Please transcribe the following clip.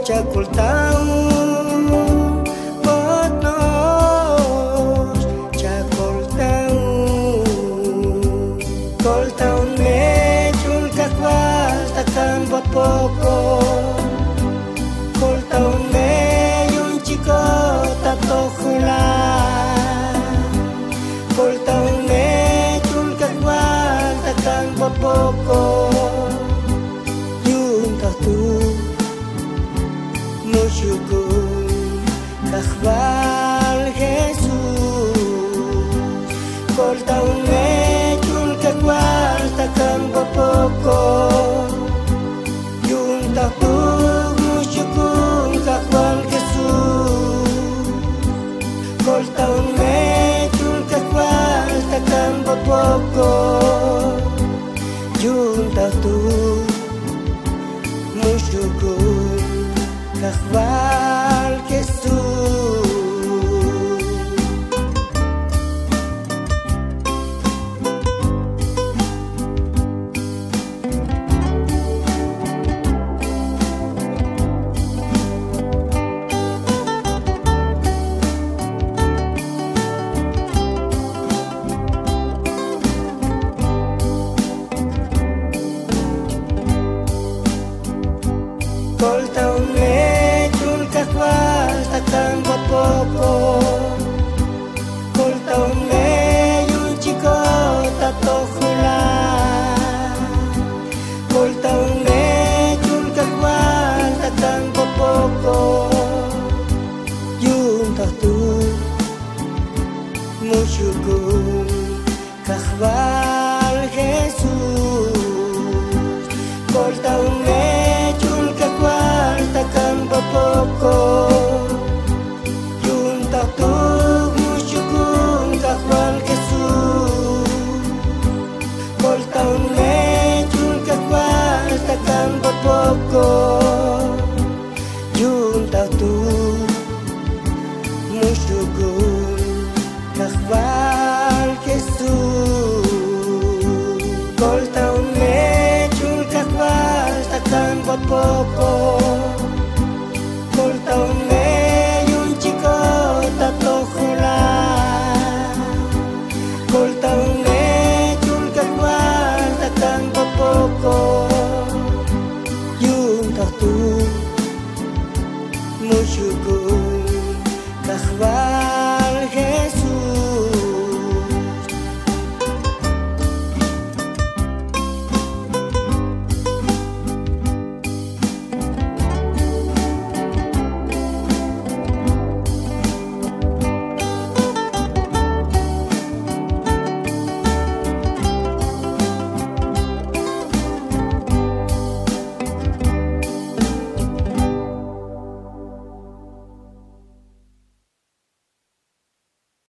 cakul tahu buat nos cakul tahun mejul kakwal takkan buat pokok kol tahun mejul ciko tato hulan kol tahun mejul kakwal takkan buat pokok yun tatu musyukun kakwal Jesus kol tahun mejul kakwal takkan buat pokok yun tatu musyukun kakwal Jesus kol tahun mejul kakwal takkan buat pokok yun tatu musyukun kakwal Jesus. Kol tahun mejul kakwal takkan buat pokok kol tahun mejul ciko tato hulan kol tahun mejul kakwal takkan buat pokok yun tatu musyukun kakwal Jesus kol tahun mejul kakwal takkan berpokok yun tatu musyukun kakwal Jesus kol tahun mejul kakwal takkan berpokok yun tatu musyukun kakwal Jesus kol tahun mejul kakwal takkan buat pokok kol tahun